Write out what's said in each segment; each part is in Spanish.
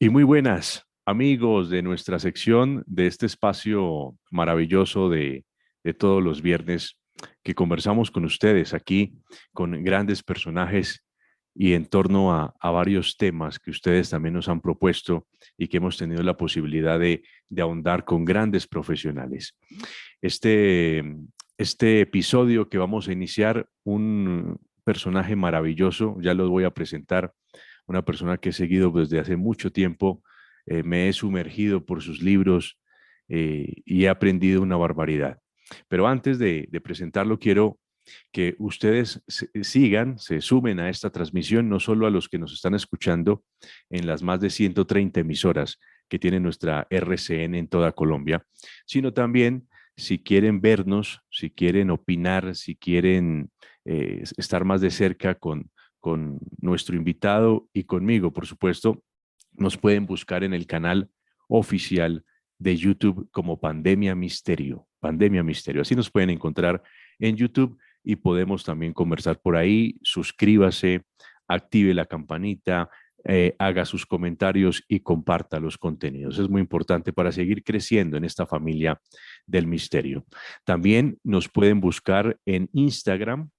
Y muy buenas, amigos de nuestra sección, de este espacio maravilloso de todos los viernes que conversamos con ustedes aquí, con grandes personajes y en torno a varios temas que ustedes también nos han propuesto y que hemos tenido la posibilidad de ahondar con grandes profesionales. Este, este episodio que vamos a iniciar, un personaje maravilloso, ya los voy a presentar, una persona que he seguido desde hace mucho tiempo, me he sumergido por sus libros y he aprendido una barbaridad. Pero antes de presentarlo, quiero que ustedes sigan, se sumen a esta transmisión, no solo a los que nos están escuchando en las más de 130 emisoras que tiene nuestra RCN en toda Colombia, sino también si quieren vernos, si quieren opinar, si quieren estar más de cerca con nuestro invitado y conmigo, por supuesto, nos pueden buscar en el canal oficial de YouTube como Pandemia Misterio. Pandemia Misterio. Así nos pueden encontrar en YouTube y podemos también conversar por ahí. Suscríbase, active la campanita, haga sus comentarios y comparta los contenidos. Es muy importante para seguir creciendo en esta familia del misterio. También nos pueden buscar en Instagram,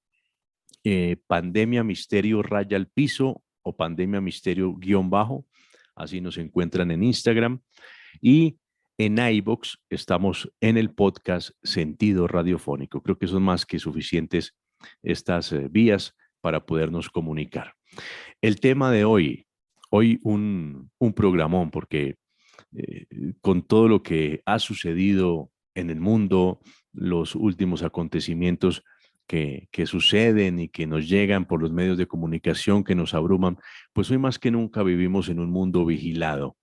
Pandemia Misterio raya al piso o Pandemia Misterio guión bajo. Así nos encuentran en Instagram. Y en iVoox estamos en el podcast Sentido Radiofónico. Creo que son más que suficientes estas vías para podernos comunicar. El tema de hoy un programón, porque eh, con todo lo que ha sucedido en el mundo, los últimos acontecimientos que suceden y que nos llegan por los medios de comunicación que nos abruman, pues hoy más que nunca vivimos en un mundo vigilado.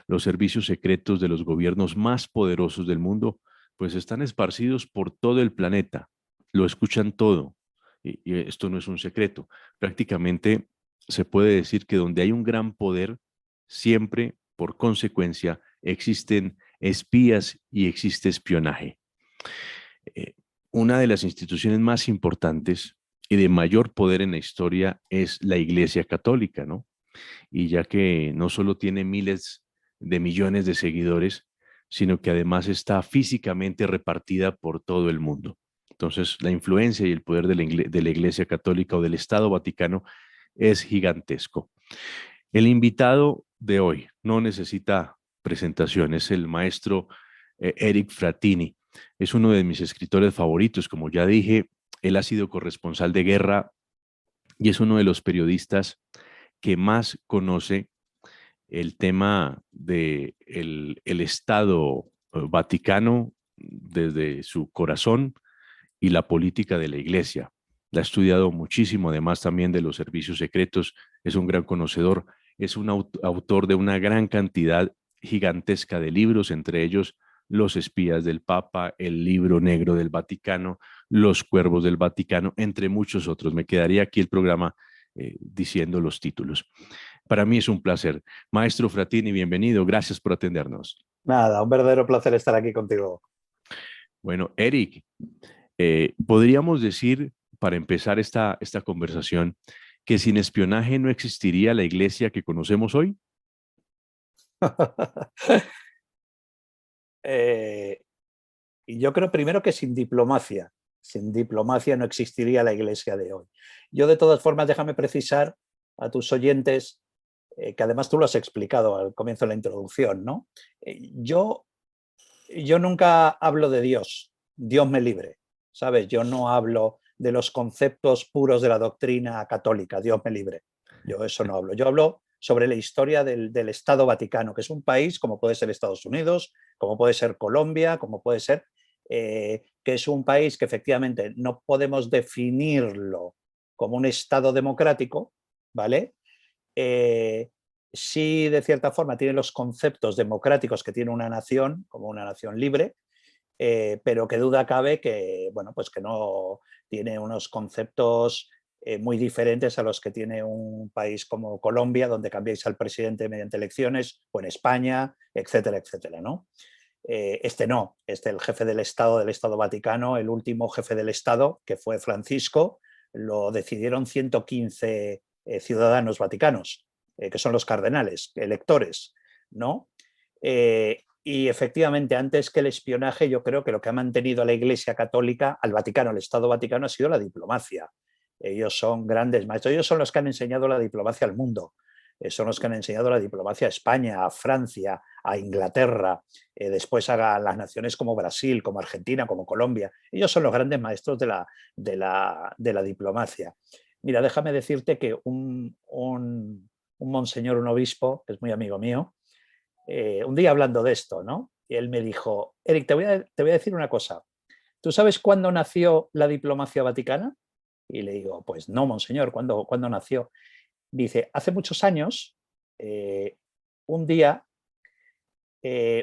Los servicios secretos de los gobiernos más poderosos del mundo, pues están esparcidos por todo el planeta, lo escuchan todo. Y esto no es un secreto. Prácticamente se puede decir que donde hay un gran poder, siempre, por consecuencia, existen espías y existe espionaje. Eh, una de las instituciones más importantes y de mayor poder en la historia es la Iglesia Católica, ¿no? Y ya que no solo tiene miles de millones de seguidores, sino que además está físicamente repartida por todo el mundo. Entonces, la influencia y el poder de la Iglesia Católica o del Estado Vaticano es gigantesco. El invitado de hoy no necesita presentación, es el maestro Eric Frattini. Es uno de mis escritores favoritos, como ya dije, él ha sido corresponsal de guerra y es uno de los periodistas que más conoce el tema de el Estado Vaticano desde su corazón y la política de la Iglesia. La ha estudiado muchísimo, además también de los servicios secretos, es un gran conocedor, es un autor de una gran cantidad gigantesca de libros, entre ellos Los espías del Papa, el libro negro del Vaticano, Los cuervos del Vaticano, entre muchos otros. Me quedaría aquí el programa diciendo los títulos. Para mí es un placer. Maestro Frattini, bienvenido. Gracias por atendernos. Nada, un verdadero placer estar aquí contigo. Bueno, Eric, podríamos decir, para empezar esta conversación, que sin espionaje no existiría la iglesia que conocemos hoy. Y yo creo primero que sin diplomacia no existiría la iglesia de hoy. Yo, de todas formas, déjame precisar a tus oyentes, que además tú lo has explicado al comienzo de la introducción, ¿no? Yo nunca hablo de Dios, Dios me libre, ¿sabes? Yo no hablo de los conceptos puros de la doctrina católica, Dios me libre. Yo eso no hablo. Yo hablo sobre la historia del Estado Vaticano, que es un país como puede ser Estados Unidos, como puede ser Colombia, como puede ser, que es un país que efectivamente no podemos definirlo como un Estado democrático, ¿vale? Sí, de cierta forma, tiene los conceptos democráticos que tiene una nación, como una nación libre, pero que duda cabe que, bueno, pues que no tiene unos conceptos muy diferentes a los que tiene un país como Colombia, donde cambiáis al presidente mediante elecciones, o en España, etcétera, etcétera, ¿no? El jefe del Estado Vaticano, el último jefe del Estado, que fue Francisco, lo decidieron 115 ciudadanos vaticanos, que son los cardenales, electores. ¿no? Y efectivamente, antes que el espionaje, yo creo que lo que ha mantenido a la Iglesia Católica, al Vaticano, al Estado Vaticano, ha sido la diplomacia. Ellos son grandes maestros, ellos son los que han enseñado la diplomacia al mundo. Son los que han enseñado la diplomacia a España, a Francia, a Inglaterra, después a las naciones como Brasil, como Argentina, como Colombia. Ellos son los grandes maestros de la diplomacia. Mira, déjame decirte que un monseñor, un obispo, que es muy amigo mío, un día hablando de esto, ¿no? Y él me dijo, Eric, te voy a decir una cosa. ¿Tú sabes cuándo nació la diplomacia vaticana? Y le digo, pues no, monseñor, ¿cuándo nació? Dice, hace muchos años, un día,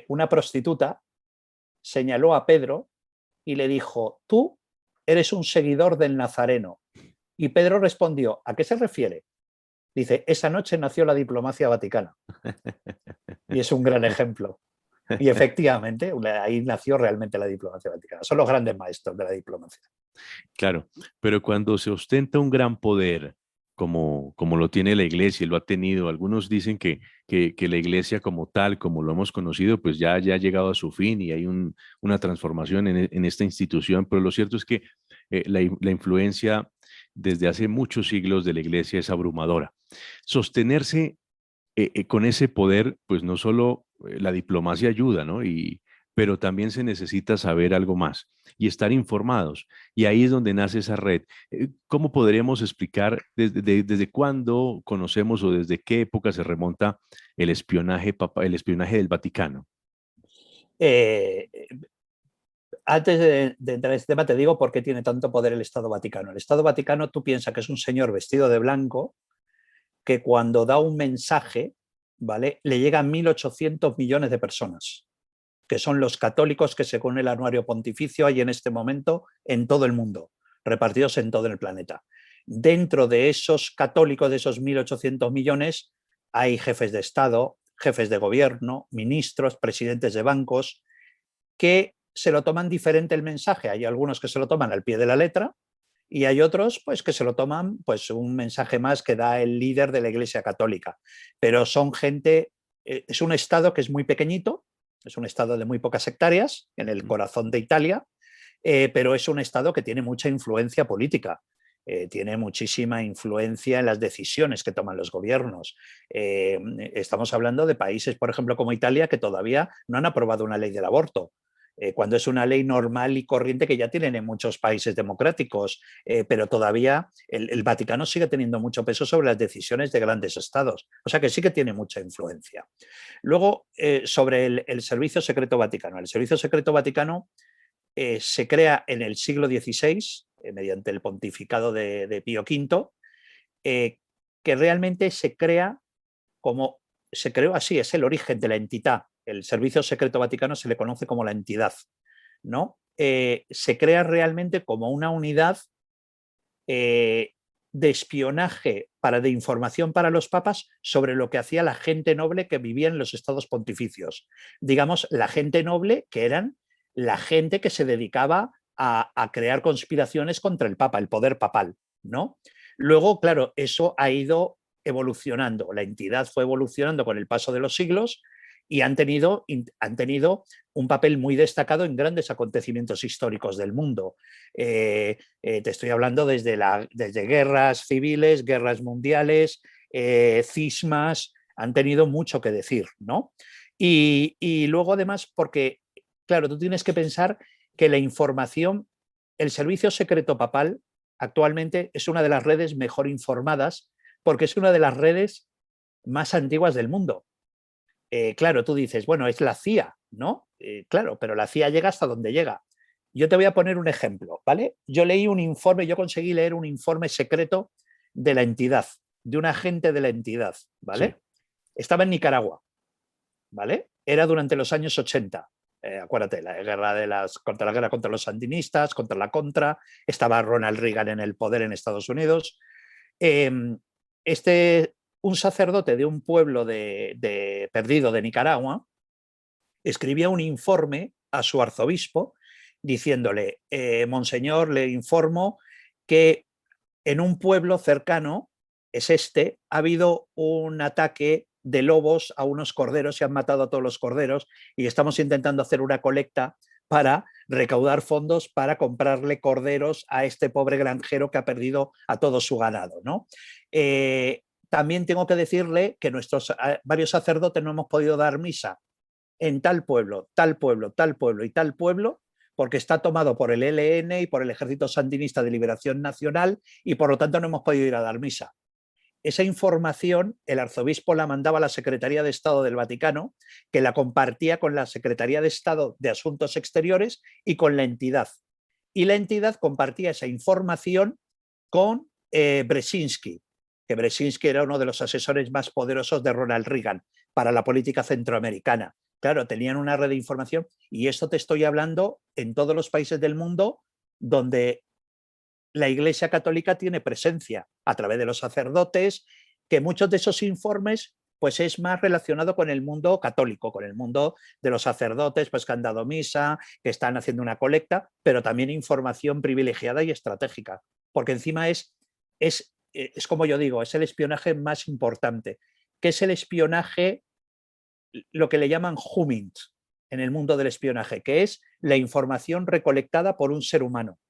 una prostituta señaló a Pedro y le dijo, tú eres un seguidor del Nazareno. Y Pedro respondió, ¿a qué se refiere? Dice, esa noche nació la diplomacia vaticana. Y es un gran ejemplo. Y efectivamente, ahí nació realmente la diplomacia vaticana. Son los grandes maestros de la diplomacia. Claro, pero cuando se ostenta un gran poder, como lo tiene la iglesia, y lo ha tenido, algunos dicen que la iglesia como tal, como lo hemos conocido, pues ya ha llegado a su fin y hay una transformación en esta institución, pero lo cierto es que la influencia desde hace muchos siglos de la iglesia es abrumadora. Sostenerse con ese poder, pues no solo la diplomacia ayuda, ¿no? Pero también se necesita saber algo más y estar informados. Y ahí es donde nace esa red. ¿Cómo podríamos explicar desde cuándo conocemos o desde qué época se remonta el espionaje del Vaticano? Eh, Antes de entrar en este tema, te digo por qué tiene tanto poder el Estado Vaticano. El Estado Vaticano, tú piensas que es un señor vestido de blanco que cuando da un mensaje, ¿vale?, le llegan 1.800 millones de personas, que son los católicos que según el anuario pontificio hay en este momento en todo el mundo, repartidos en todo el planeta. Dentro de esos católicos, de esos 1.800 millones, hay jefes de Estado, jefes de gobierno, ministros, presidentes de bancos, que se lo toman diferente el mensaje. Hay algunos que se lo toman al pie de la letra y hay otros pues, que se lo toman pues, un mensaje más que da el líder de la Iglesia Católica. Pero son gente, es un estado que es muy pequeñito, es un estado de muy pocas hectáreas, en el corazón de Italia, pero es un estado que tiene mucha influencia política. Tiene muchísima influencia en las decisiones que toman los gobiernos. Estamos hablando de países, por ejemplo, como Italia, que todavía no han aprobado una ley del aborto. Cuando es una ley normal y corriente que ya tienen en muchos países democráticos, pero todavía el Vaticano sigue teniendo mucho peso sobre las decisiones de grandes estados, o sea que sí que tiene mucha influencia. Luego, sobre el Servicio Secreto Vaticano. El Servicio Secreto Vaticano se crea en el siglo XVI, mediante el pontificado de Pío V, que realmente se crea como, se creó así, es el origen de la entidad. El Servicio Secreto Vaticano se le conoce como la entidad, ¿no? Se crea realmente como una unidad de espionaje, de información para los papas sobre lo que hacía la gente noble que vivía en los estados pontificios. Digamos, la gente noble que eran la gente que se dedicaba a crear conspiraciones contra el papa, el poder papal, ¿no? Luego, claro, eso ha ido evolucionando, la entidad fue evolucionando con el paso de los siglos y han tenido un papel muy destacado en grandes acontecimientos históricos del mundo. Te estoy hablando desde guerras civiles, guerras mundiales, cismas, han tenido mucho que decir, ¿no? Y luego además porque, claro, tú tienes que pensar que la información, el servicio secreto papal actualmente es una de las redes mejor informadas porque es una de las redes más antiguas del mundo. Claro, tú dices, bueno, es la CIA, ¿no? Claro, pero la CIA llega hasta donde llega. Yo te voy a poner un ejemplo, ¿vale? Yo leí un informe, yo conseguí leer un informe secreto de la entidad, de un agente de la entidad, ¿vale? Sí. Estaba en Nicaragua, ¿vale? Era durante los años 80. Acuérdate, contra la guerra contra los sandinistas, contra la Contra, estaba Ronald Reagan en el poder en Estados Unidos. Un sacerdote de un pueblo perdido de Nicaragua escribía un informe a su arzobispo diciéndole, monseñor, le informo que en un pueblo cercano, ha habido un ataque de lobos a unos corderos, se han matado a todos los corderos y estamos intentando hacer una colecta para recaudar fondos para comprarle corderos a este pobre granjero que ha perdido a todo su ganado, ¿no? También tengo que decirle que nuestros varios sacerdotes no hemos podido dar misa en tal pueblo, tal pueblo, tal pueblo y tal pueblo, porque está tomado por el ELN y por el Ejército Sandinista de Liberación Nacional y por lo tanto no hemos podido ir a dar misa. Esa información el arzobispo la mandaba a la Secretaría de Estado del Vaticano, que la compartía con la Secretaría de Estado de Asuntos Exteriores y con la entidad. Y la entidad compartía esa información con Brzezinski, que Brzezinski era uno de los asesores más poderosos de Ronald Reagan para la política centroamericana. Claro, tenían una red de información y esto te estoy hablando en todos los países del mundo donde la Iglesia Católica tiene presencia a través de los sacerdotes, que muchos de esos informes pues es más relacionado con el mundo católico, con el mundo de los sacerdotes pues, que han dado misa, que están haciendo una colecta, pero también información privilegiada y estratégica, porque encima es como yo digo, es el espionaje más importante, que es el espionaje, lo que le llaman Humint en el mundo del espionaje, que es la información recolectada por un ser humano.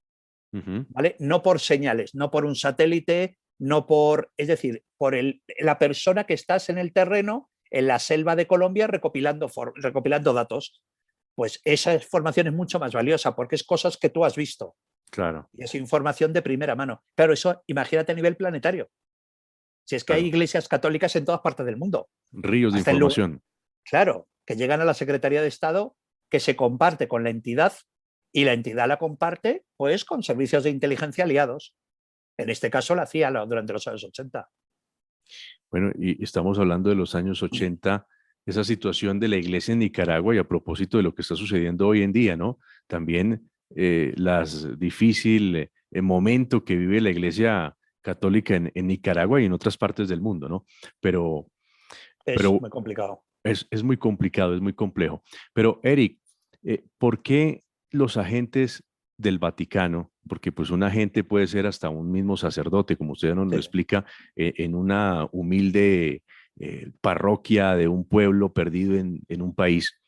¿Vale? No por señales, no por un satélite, no por, es decir, por la persona que estás en el terreno, en la selva de Colombia, recopilando datos. Pues esa información es mucho más valiosa porque es cosas que tú has visto. Claro. Y es información de primera mano. Claro, eso imagínate a nivel planetario. Si es que hay iglesias católicas en todas partes del mundo. Ríos de información. Claro, que llegan a la Secretaría de Estado, que se comparte con la entidad y la entidad la comparte pues con servicios de inteligencia aliados. En este caso la CIA durante los años 80. Bueno, y estamos hablando de los años 80, esa situación de la iglesia en Nicaragua y a propósito de lo que está sucediendo hoy en día, ¿no? También las difícil momento que vive la iglesia católica en Nicaragua y en otras partes del mundo, ¿no? Es muy complicado. Es muy complicado, es muy complejo. Pero, Eric, ¿por qué los agentes del Vaticano, porque pues un agente puede ser hasta un mismo sacerdote, como usted nos lo explica, en una humilde parroquia de un pueblo perdido en un país,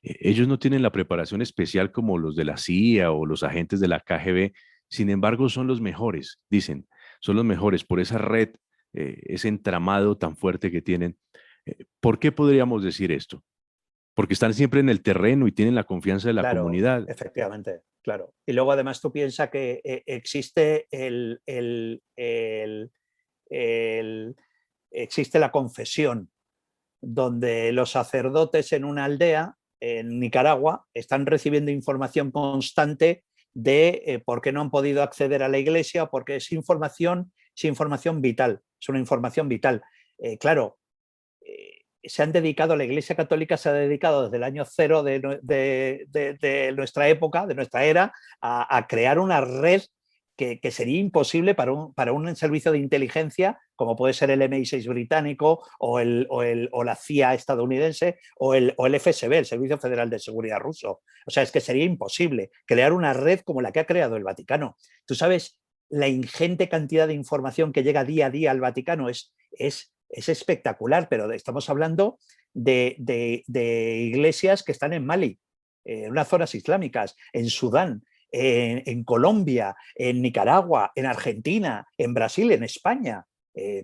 ellos no tienen la preparación especial como los de la CIA o los agentes de la KGB, sin embargo son los mejores, dicen, son los mejores por esa red, ese entramado tan fuerte que tienen. ¿Por qué podríamos decir esto? Porque están siempre en el terreno y tienen la confianza de la comunidad. Efectivamente, claro. Y luego además tú piensas que existe existe la confesión, donde los sacerdotes en una aldea en Nicaragua están recibiendo información constante de por qué no han podido acceder a la iglesia, porque es información vital, es una información vital. Claro, se han dedicado, la Iglesia Católica se ha dedicado desde el año cero de nuestra época, de nuestra era, a crear una red que sería imposible para un servicio de inteligencia como puede ser el MI6 británico o la CIA estadounidense o el FSB, el Servicio Federal de Seguridad ruso. O sea, es que sería imposible crear una red como la que ha creado el Vaticano. Tú sabes la ingente cantidad de información que llega día a día al Vaticano, es espectacular, pero estamos hablando de iglesias que están en Mali, en unas zonas islámicas, en Sudán, en Colombia, en Nicaragua, en Argentina, en Brasil, en España.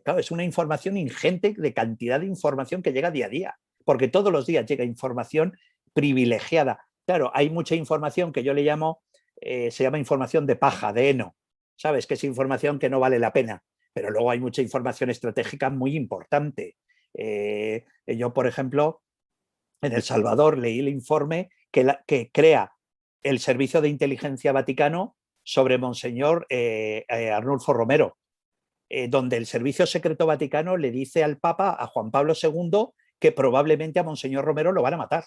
Claro, es una información ingente de cantidad de información que llega día a día, porque todos los días llega información privilegiada. Claro, hay mucha información que yo le llamo, se llama información de paja, de heno, ¿sabes? Que es información que no vale la pena, pero luego hay mucha información estratégica muy importante. Yo, por ejemplo, en El Salvador leí el informe que crea el Servicio de Inteligencia Vaticano sobre Monseñor Arnulfo Romero, donde el Servicio Secreto Vaticano le dice al Papa, a Juan Pablo II, que probablemente a Monseñor Romero lo van a matar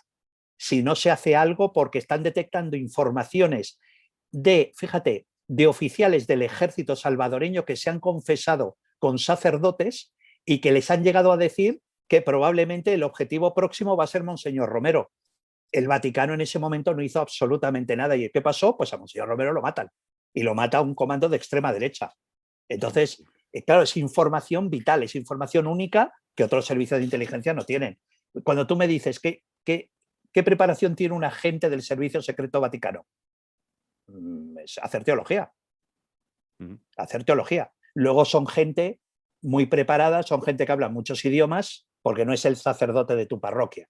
si no se hace algo, porque están detectando informaciones fíjate, de oficiales del ejército salvadoreño que se han confesado con sacerdotes y que les han llegado a decir que probablemente el objetivo próximo va a ser Monseñor Romero. El Vaticano en ese momento no hizo absolutamente nada. ¿Y qué pasó? Pues a Monseñor Romero lo matan. Y lo mata un comando de extrema derecha. Entonces, claro, es información vital, es información única que otros servicios de inteligencia no tienen. Cuando tú me dices ¿qué preparación tiene un agente del Servicio Secreto Vaticano? Es hacer teología. Hacer teología. Luego son gente muy preparada, son gente que habla muchos idiomas, porque no es el sacerdote de tu parroquia,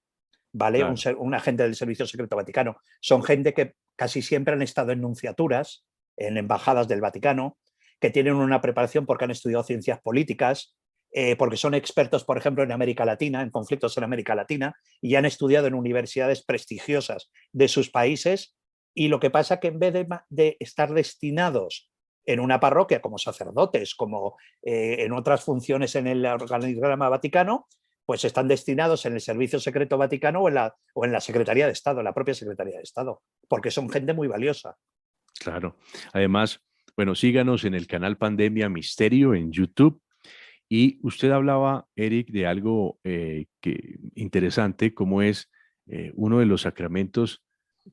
¿vale? Claro. Un agente del Servicio Secreto Vaticano. Son gente que casi siempre han estado en nunciaturas, en embajadas del Vaticano, que tienen una preparación porque han estudiado ciencias políticas, porque son expertos, por ejemplo, en América Latina, en conflictos en América Latina, y han estudiado en universidades prestigiosas de sus países. Y lo que pasa es que en vez de estar destinados en una parroquia como sacerdotes, como en otras funciones en el organigrama vaticano, pues están destinados en el Servicio Secreto Vaticano o en la Secretaría de Estado, en la propia Secretaría de Estado, porque son gente muy valiosa. Claro. Además, bueno, síganos en el canal Pandemia Misterio en YouTube. Y usted hablaba, Eric, de algo interesante, como es uno de los sacramentos,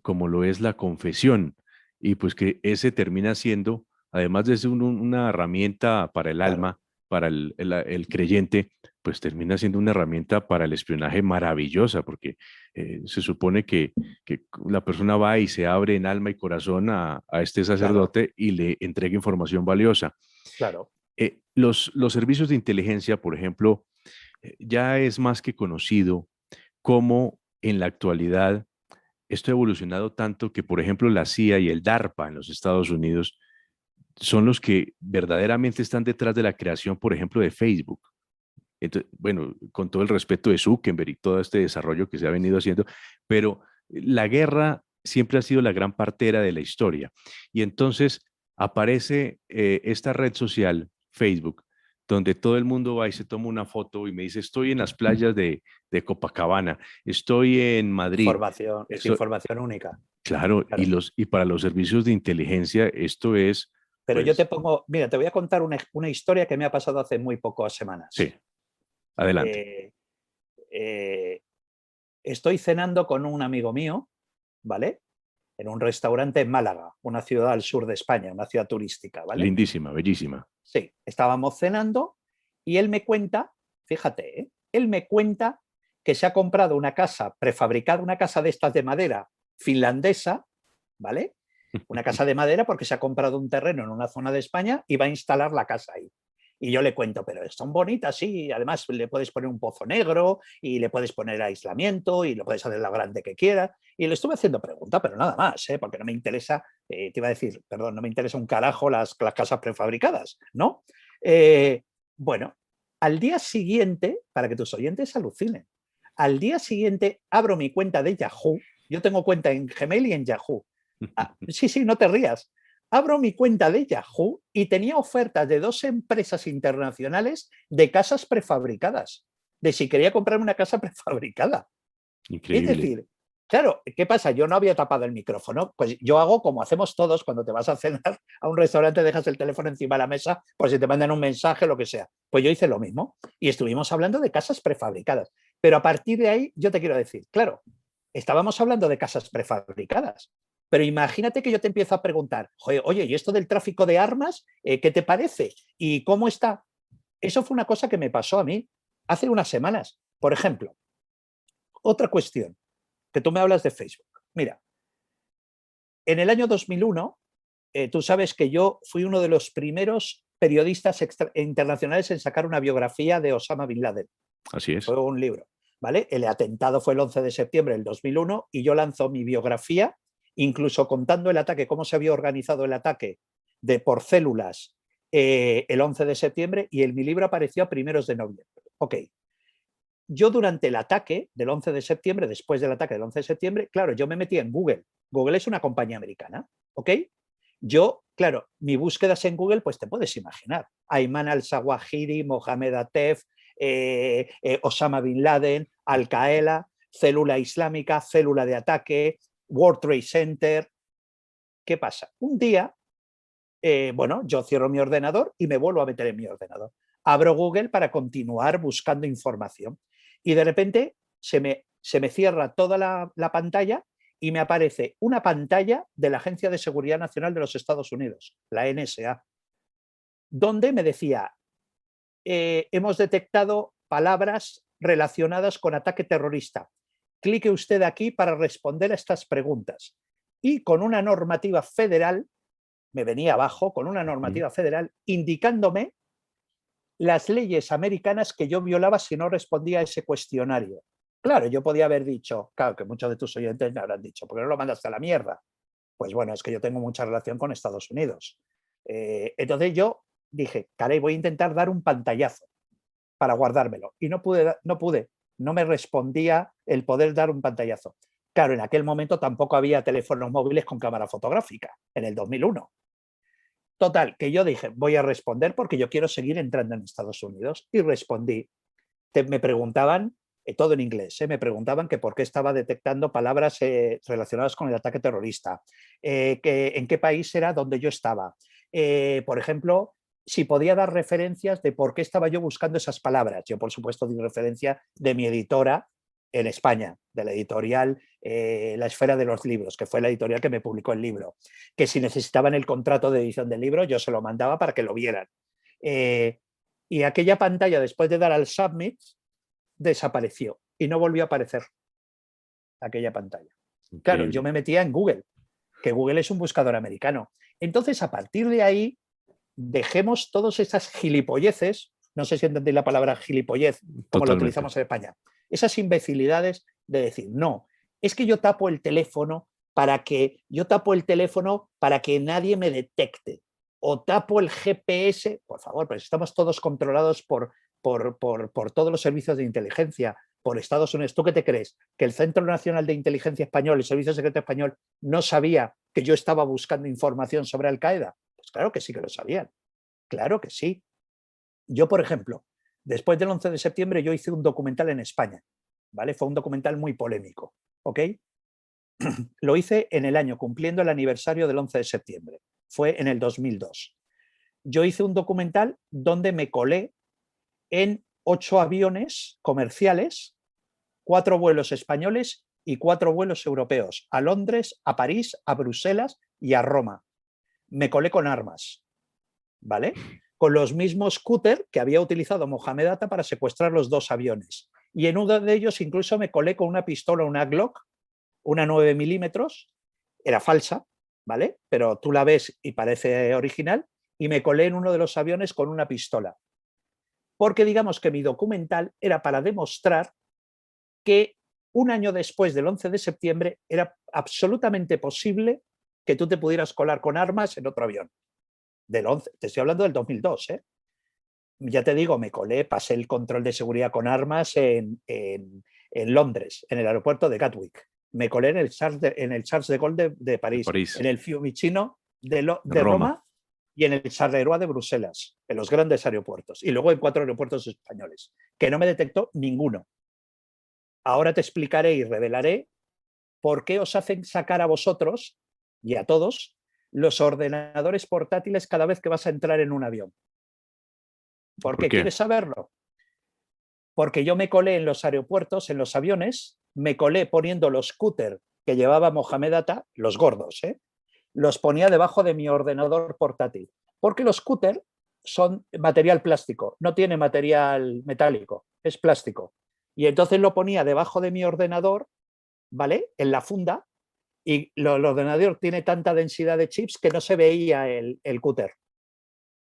como lo es la confesión, y pues que ese termina siendo, además de ser una herramienta para el Claro. alma, para el creyente, pues termina siendo una herramienta para el espionaje maravillosa, porque se supone que la persona va y se abre en alma y corazón a este Claro, sacerdote y le entrega información valiosa. claro. Los servicios de inteligencia, por ejemplo, ya es más que conocido cómo en la actualidad esto ha evolucionado tanto que, por ejemplo, la CIA y el DARPA en los Estados Unidos son los que verdaderamente están detrás de la creación, por ejemplo, de Facebook. Entonces, bueno, con todo el respeto de Zuckerberg y todo este desarrollo que se ha venido haciendo, pero la guerra siempre ha sido la gran partera de la historia. Y entonces aparece esta red social, Facebook, donde todo el mundo va y se toma una foto y me dice, estoy en las playas de Copacabana, estoy en Madrid. Información, es Esto, información única. claro, Claro. y para los servicios de inteligencia, esto es, Pero yo te pues, pongo, mira, te voy a contar una historia que me ha pasado hace muy pocas sí, semanas. adelante. Eh, eh, Estoy cenando con un amigo mío, ¿vale? En un restaurante en Málaga, una ciudad al sur de España, una ciudad turística, ¿vale? Lindísima, bellísima. Sí, estábamos cenando y él me cuenta, fíjate, él me cuenta que se ha comprado una casa prefabricada, una casa de estas de madera finlandesa, ¿vale? Una casa de madera porque se ha comprado un terreno en una zona de España y va a instalar la casa ahí. Y yo le cuento, pero son bonitas, sí, además le puedes poner un pozo negro y le puedes poner aislamiento y lo puedes hacer lo grande que quieras. Y le estuve haciendo preguntas, pero nada más, porque no me interesa, te iba a decir, perdón, no me interesa un carajo las casas prefabricadas, ¿no? Eh, bueno, al día siguiente, para que tus oyentes alucinen, al día siguiente abro mi cuenta de Yahoo, yo tengo cuenta en Gmail y en Yahoo. Sí, sí, no te rías. Abro mi cuenta de Yahoo y tenía ofertas de 2 empresas internacionales de casas prefabricadas, de si quería comprarme una casa prefabricada. Es Increíble. decir, claro, ¿qué pasa? Yo no había tapado el micrófono, pues yo hago como hacemos todos cuando te vas a cenar a un restaurante, dejas el teléfono encima de la mesa por si te mandan un mensaje, lo que sea. Pues yo hice lo mismo y estuvimos hablando de casas prefabricadas. Pero a partir de ahí, yo te quiero decir, claro, estábamos hablando de casas prefabricadas, pero imagínate que yo te empiezo a preguntar, oye, ¿y esto del tráfico de armas, qué te parece? ¿Y cómo está? Eso fue una cosa que me pasó a mí hace unas semanas. Por ejemplo, otra cuestión, que tú me hablas de Facebook. Mira, en el año 2001, tú sabes que yo fui uno de los primeros periodistas internacionales en sacar una biografía de Osama Bin Laden. Así es. Fue un libro, ¿vale? El atentado fue el 11 de septiembre del 2001 y yo lanzo mi biografía, incluso contando el ataque, cómo se había organizado el ataque por células el 11 de septiembre y mi libro apareció a primeros de noviembre. Ok. Yo durante el ataque del 11 de septiembre, después del ataque del 11 de septiembre, claro, yo me metí en Google. Google es una compañía americana, ¿ok? Yo, claro, mi búsquedas en Google, pues te puedes imaginar. Ayman al-Zawahiri, Mohamed Atef, Osama Bin Laden, Al-Qaeda, célula islámica, célula de ataque, World Trade Center. ¿Qué pasa? Un día, bueno, yo cierro mi ordenador y me vuelvo a meter en mi ordenador. Abro Google para continuar buscando información y de repente se me cierra toda la pantalla y me aparece una pantalla de la Agencia de Seguridad Nacional de los Estados Unidos, la NSA, donde me decía, hemos detectado palabras relacionadas con ataque terrorista. Clique usted aquí para responder a estas preguntas. Y con una normativa federal, me venía abajo, con una normativa federal indicándome las leyes americanas que yo violaba si no respondía a ese cuestionario. Claro, yo podía haber dicho, claro que muchos de tus oyentes me habrán dicho, ¿por qué no lo mandaste a la mierda? Pues bueno, es que yo tengo mucha relación con Estados Unidos. Entonces yo dije, caray, voy a intentar dar un pantallazo para guardármelo. Y no pude, no me respondía el poder dar un pantallazo. Claro, en aquel momento tampoco había teléfonos móviles con cámara fotográfica, en el 2001. Total, que yo dije, voy a responder porque yo quiero seguir entrando en Estados Unidos. Y respondí. Me preguntaban, todo en inglés, me preguntaban que por qué estaba detectando palabras relacionadas con el ataque terrorista, que en qué país era donde yo estaba. Por ejemplo, si podía dar referencias de por qué estaba yo buscando esas palabras. Yo, por supuesto, di referencia de mi editora en España, de la editorial La Esfera de los Libros, que fue la editorial que me publicó el libro, que si necesitaban el contrato de edición del libro, yo se lo mandaba para que lo vieran. Y aquella pantalla, después de dar al submit, desapareció y no volvió a aparecer aquella pantalla. Increíble. Claro, yo me metía en Google, que Google es un buscador americano. Entonces, a partir de ahí, dejemos todas esas gilipolleces, no sé si entendéis la palabra gilipollez, como la utilizamos en España, esas imbecilidades de decir, no, es que yo tapo el teléfono para que nadie me detecte, o tapo el GPS, por favor, pero estamos todos controlados por todos los servicios de inteligencia, por Estados Unidos. ¿Tú qué te crees? ¿Que el Centro Nacional de Inteligencia Español, el Servicio Secreto Español, no sabía que yo estaba buscando información sobre Al-Qaeda? Pues claro que sí que lo sabían. Claro que sí. Yo, por ejemplo, después del 11 de septiembre yo hice un documental en España, ¿vale? Fue un documental muy polémico, ¿ok? Lo hice en el año cumpliendo el aniversario del 11 de septiembre. Fue en el 2002. Yo hice un documental donde me colé en 8 aviones comerciales, 4 vuelos españoles y 4 vuelos europeos, a Londres, a París, a Bruselas y a Roma. Me colé con armas, ¿vale? Con los mismos scooter que había utilizado Mohamed Atta para secuestrar los 2 aviones. Y en uno de ellos incluso me colé con una pistola, una Glock, una 9 milímetros, era falsa, ¿vale? Pero tú la ves y parece original, y me colé en uno de los aviones con una pistola. Porque digamos que mi documental era para demostrar que un año después del 11 de septiembre era absolutamente posible que tú te pudieras colar con armas en otro avión. Del 11, te estoy hablando del 2002, ¿eh? Ya te digo, me colé, pasé el control de seguridad con armas en Londres, en el aeropuerto de Gatwick. Me colé en el Charles de Gaulle de París, en el Fiumicino de Roma y en el Charleroi de Bruselas, en los grandes aeropuertos. Y luego en 4 aeropuertos españoles, que no me detectó ninguno. Ahora te explicaré y revelaré por qué os hacen sacar a vosotros y a todos los ordenadores portátiles cada vez que vas a entrar en un avión. ¿Por qué? ¿Quieres saberlo? Porque yo me colé en los aeropuertos, en los aviones, me colé poniendo los scooter que llevaba Mohamed Atta, los gordos, los ponía debajo de mi ordenador portátil. Porque los scooter son material plástico, no tiene material metálico, es plástico. Y entonces lo ponía debajo de mi ordenador, ¿vale? En la funda, y el ordenador tiene tanta densidad de chips que no se veía el cúter.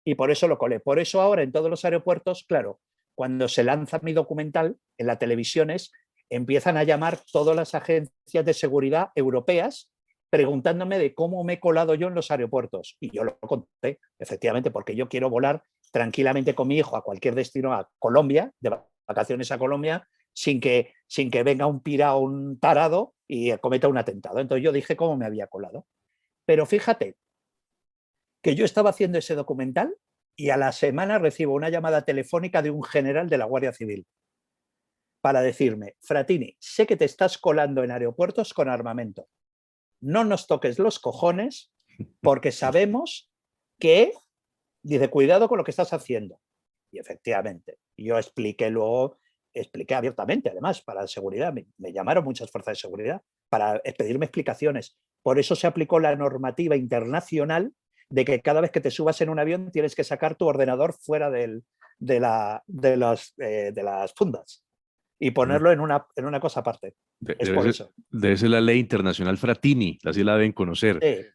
Y por eso lo colé. Por eso ahora en todos los aeropuertos, claro, cuando se lanza mi documental en las televisiones, empiezan a llamar todas las agencias de seguridad europeas preguntándome de cómo me he colado yo en los aeropuertos. Y yo lo conté, efectivamente, porque yo quiero volar tranquilamente con mi hijo a cualquier destino, a Colombia, de vacaciones a Colombia, sin que venga un pirao, un tarado y cometa un atentado. Entonces yo dije cómo me había colado. Pero fíjate que yo estaba haciendo ese documental y a la semana recibo una llamada telefónica de un general de la Guardia Civil para decirme, Frattini, sé que te estás colando en aeropuertos con armamento. No nos toques los cojones porque sabemos que, dice, cuidado con lo que estás haciendo. Y efectivamente, yo expliqué abiertamente, además, para la seguridad. Me llamaron muchas fuerzas de seguridad para pedirme explicaciones. Por eso se aplicó la normativa internacional de que cada vez que te subas en un avión tienes que sacar tu ordenador fuera del de las fundas y ponerlo en una cosa aparte. Es por eso. Debe ser la ley internacional Fratini, así la deben conocer. Sí.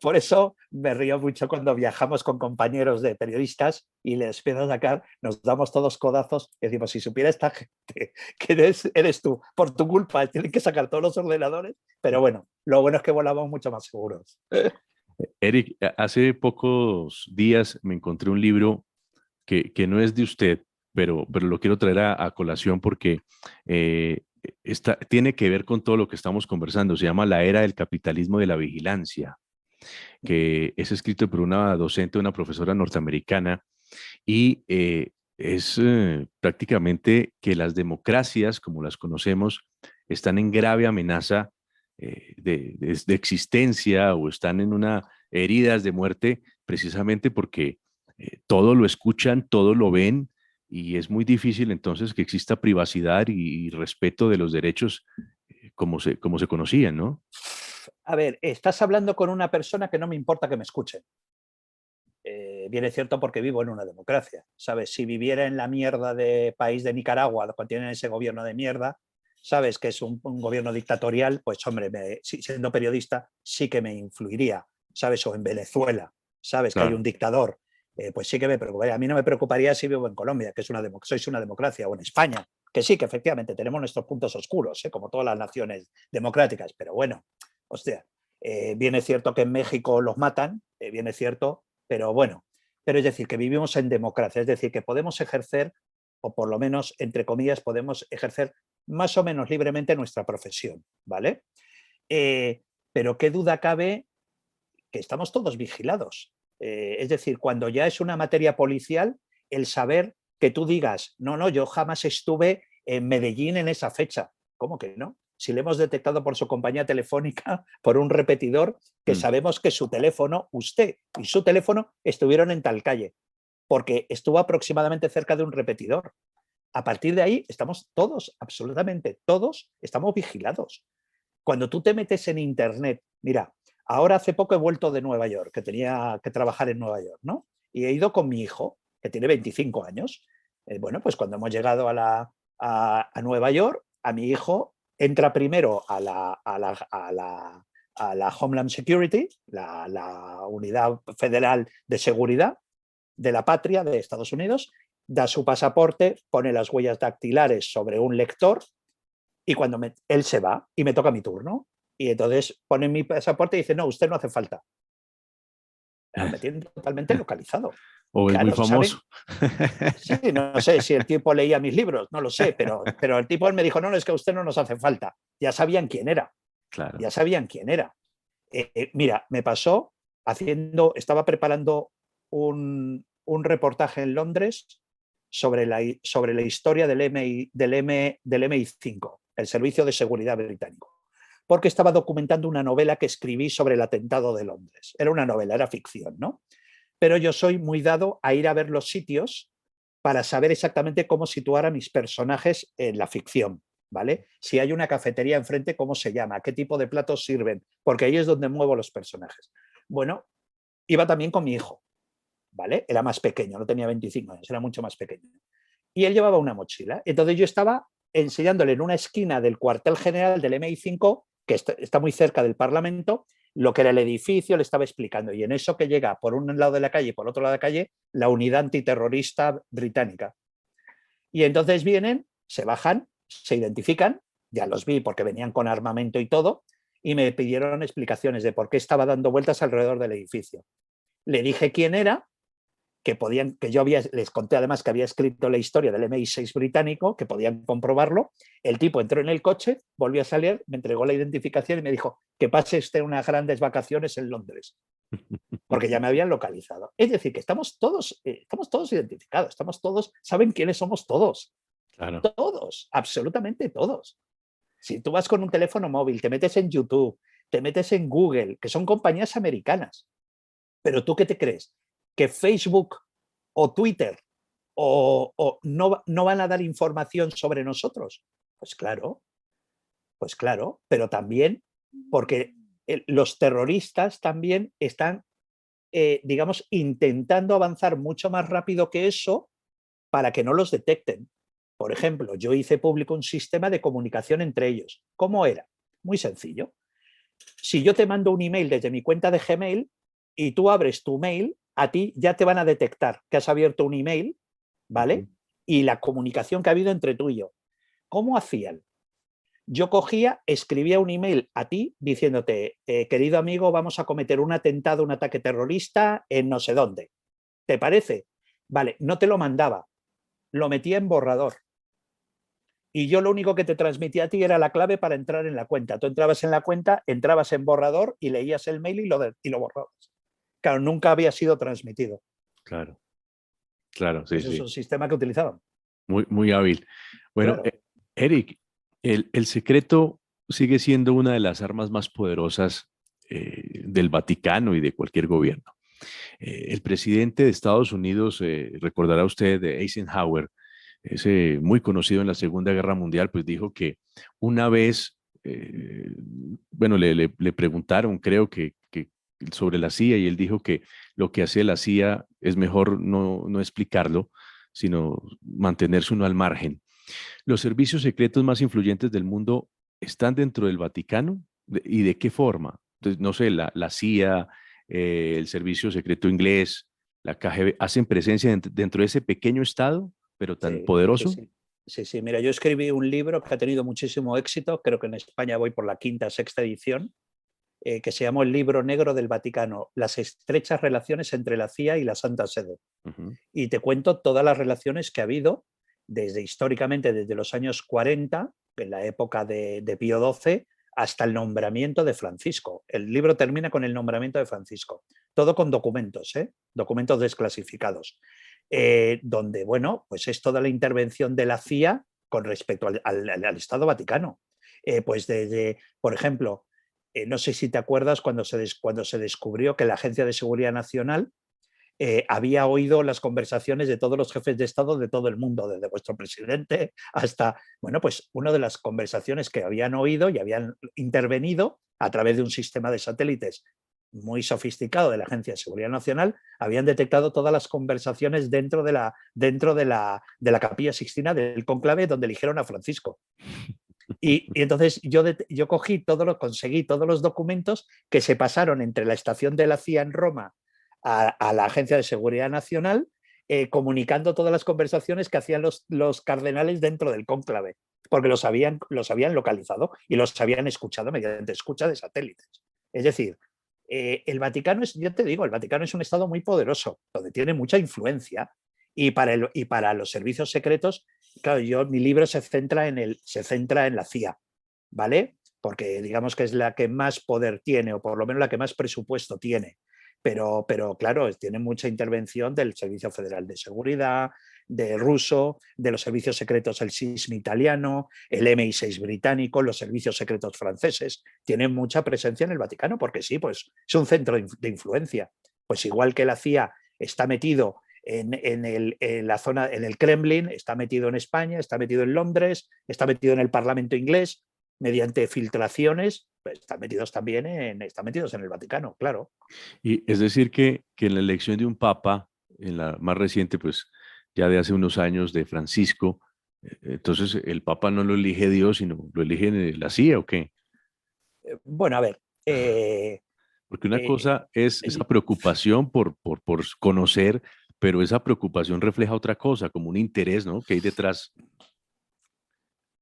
Por eso me río mucho cuando viajamos con compañeros de periodistas y les empiezo a sacar, nos damos todos codazos y decimos, si supiera esta gente que eres tú, por tu culpa, tienen que sacar todos los ordenadores, pero bueno, lo bueno es que volamos mucho más seguros. Eric, hace pocos días me encontré un libro que no es de usted, pero lo quiero traer a colación porque eh, tiene que ver con todo lo que estamos conversando. Se llama La Era del Capitalismo de la Vigilancia, que es escrito por una docente, una profesora norteamericana, y es prácticamente que las democracias, como las conocemos, están en grave amenaza de existencia o están en una heridas de muerte precisamente porque todo lo escuchan, todo lo ven y es muy difícil entonces que exista privacidad y respeto de los derechos como se conocían, ¿no? A ver, estás hablando con una persona que no me importa que me escuche. Bien es cierto porque vivo en una democracia, ¿sabes? Si viviera en la mierda de país de Nicaragua, cuando tienen ese gobierno de mierda, ¿sabes? Que es un gobierno dictatorial, pues hombre, siendo periodista sí que me influiría, ¿sabes? O en Venezuela, ¿sabes? Que hay un Claro. dictador, pues sí que me preocuparía. A mí no me preocuparía si vivo en Colombia, que es sois una democracia, o en España, que sí, que efectivamente tenemos nuestros puntos oscuros, como todas las naciones democráticas, pero bueno, hostia, bien es cierto que en México los matan, bien es cierto, pero bueno, pero es decir, que vivimos en democracia, es decir, que podemos ejercer, o por lo menos, entre comillas, podemos ejercer más o menos libremente nuestra profesión, ¿vale? Pero qué duda cabe que estamos todos vigilados. Es decir, cuando ya es una materia policial, el saber que tú digas, no, no, yo jamás estuve en Medellín en esa fecha. ¿Cómo que no? Si le hemos detectado por su compañía telefónica, por un repetidor, que Mm. sabemos que su teléfono, usted y su teléfono estuvieron en tal calle, porque estuvo aproximadamente cerca de un repetidor. A partir de ahí estamos todos, absolutamente todos, estamos vigilados. Cuando tú te metes en Internet, mira, ahora hace poco he vuelto de Nueva York, que tenía que trabajar en Nueva York, ¿no? Y he ido con mi hijo, que tiene 25 años. Bueno, pues cuando hemos llegado a Nueva York, a mi hijo entra primero a la Homeland Security, la Unidad Federal de Seguridad de la Patria de Estados Unidos, da su pasaporte, pone las huellas dactilares sobre un lector y cuando él se va y me toca mi turno. Y entonces pone mi pasaporte y dice, no, usted no hace falta. Me tienen totalmente localizado. O es muy Claro, famoso. ¿saben? Sí, no sé si el tipo leía mis libros, no lo sé, pero el tipo él me dijo, no, no, es que a usted no nos hace falta. Ya sabían quién era, Claro. ya sabían quién era. Mira, me pasó estaba preparando un reportaje en Londres sobre la historia del MI5, el Servicio de Seguridad Británico, porque estaba documentando una novela que escribí sobre el atentado de Londres. Era una novela, era ficción, ¿no? Pero yo soy muy dado a ir a ver los sitios para saber exactamente cómo situar a mis personajes en la ficción, ¿vale? Si hay una cafetería enfrente, ¿cómo se llama? ¿Qué tipo de platos sirven? Porque ahí es donde muevo los personajes. Bueno, iba también con mi hijo, ¿vale? Era más pequeño, no tenía 25 años, era mucho más pequeño. Y él llevaba una mochila. Entonces yo estaba enseñándole en una esquina del cuartel general del MI5, que está muy cerca del Parlamento, lo que era el edificio, le estaba explicando. Y en eso que llega por un lado de la calle y por otro lado de la calle, la unidad antiterrorista británica. Y entonces vienen, se bajan, se identifican, ya los vi porque venían con armamento y todo, y me pidieron explicaciones de por qué estaba dando vueltas alrededor del edificio. Le dije quién era, que yo les conté además que había escrito la historia del MI6 británico, que podían comprobarlo. El tipo entró en el coche, volvió a salir, me entregó la identificación y me dijo que pase usted unas grandes vacaciones en Londres, porque ya me habían localizado. Es decir, que estamos todos identificados, saben quiénes somos todos, Claro. todos, absolutamente todos. Si tú vas con un teléfono móvil, te metes en YouTube, te metes en Google, que son compañías americanas, pero ¿tú qué te crees? ¿Que Facebook o Twitter no van a dar información sobre nosotros? Pues claro, pero también porque los terroristas también están digamos, intentando avanzar mucho más rápido que eso para que no los detecten. Por ejemplo, yo hice público un sistema de comunicación entre ellos. ¿Cómo era? Muy sencillo. Si yo te mando un email desde mi cuenta de Gmail y tú abres tu mail, a ti ya te van a detectar que has abierto un email, ¿vale? Y la comunicación que ha habido entre tú y yo. ¿Cómo hacían? Yo cogía, escribía un email a ti diciéndote, querido amigo, vamos a cometer un atentado, un ataque terrorista en no sé dónde. ¿Te parece? Vale, no te lo mandaba, lo metía en borrador. Y yo lo único que te transmitía a ti era la clave para entrar en la cuenta. Tú entrabas en la cuenta, entrabas en borrador y leías el mail y lo borrabas. Claro, nunca había sido transmitido. Claro, claro, sí, Ese es sí. un sistema que utilizaban. Muy, muy hábil. Bueno, Claro. Eric, el secreto sigue siendo una de las armas más poderosas del Vaticano y de cualquier gobierno. El presidente de Estados Unidos, recordará usted, de Eisenhower, ese muy conocido en la Segunda Guerra Mundial, pues dijo que una vez, bueno, le preguntaron, creo que sobre la CIA, y él dijo que lo que hace la CIA es mejor no explicarlo, sino mantenerse uno al margen. ¿Los servicios secretos más influyentes del mundo están dentro del Vaticano? ¿Y de qué forma? Entonces, no sé, la CIA, el Servicio Secreto Inglés, la KGB, ¿hacen presencia dentro de ese pequeño estado, pero tan Sí, sí, poderoso? sí. Sí, sí. Mira, yo escribí un libro que ha tenido muchísimo éxito, creo que en España voy por la quinta, sexta edición, que se llamó El Libro Negro del Vaticano, las estrechas relaciones entre la CIA y la Santa Sede. Ujú. Y te cuento todas las relaciones que ha habido desde históricamente, desde los años 40, en la época de Pío XII, hasta el nombramiento de Francisco. El libro termina con el nombramiento de Francisco. Todo con documentos, documentos desclasificados, donde, bueno, pues es toda la intervención de la CIA con respecto al Estado Vaticano. Pues desde, por ejemplo, no sé si te acuerdas cuando se descubrió que la Agencia de Seguridad Nacional había oído las conversaciones de todos los jefes de Estado de todo el mundo, desde vuestro presidente hasta, bueno, pues una de las conversaciones que habían oído y habían intervenido a través de un sistema de satélites muy sofisticado de la Agencia de Seguridad Nacional, habían detectado todas las conversaciones dentro de la Capilla Sixtina del conclave donde eligieron a Francisco. Y entonces yo conseguí todos los documentos que se pasaron entre la estación de la CIA en Roma a la Agencia de Seguridad Nacional, comunicando todas las conversaciones que hacían los cardenales dentro del cónclave, porque los habían localizado y los habían escuchado mediante escucha de satélites. Es decir, el Vaticano yo te digo, el Vaticano es un estado muy poderoso, donde tiene mucha influencia, y para los servicios secretos, claro, mi libro se centra en la CIA, ¿vale? Porque digamos que es la que más poder tiene, o por lo menos la que más presupuesto tiene. Pero claro, tiene mucha intervención del Servicio Federal de Seguridad, de ruso, de los servicios secretos, el SISM italiano, el MI6 británico, los servicios secretos franceses. Tienen mucha presencia en el Vaticano, porque sí, pues es un centro de influencia. Pues igual que la CIA está metido en la zona, en el Kremlin, está metido en España, está metido en Londres, está metido en el Parlamento inglés, mediante filtraciones, pues están metidos en el Vaticano, claro. Y es decir que en la elección de un papa, en la más reciente, pues ya de hace unos años, de Francisco, entonces el papa no lo elige Dios, sino lo elige la CIA, ¿o qué? Bueno, a ver, Porque una eh, cosa es esa eh, preocupación por conocer, pero esa preocupación refleja otra cosa, como un interés, ¿no? Que hay detrás.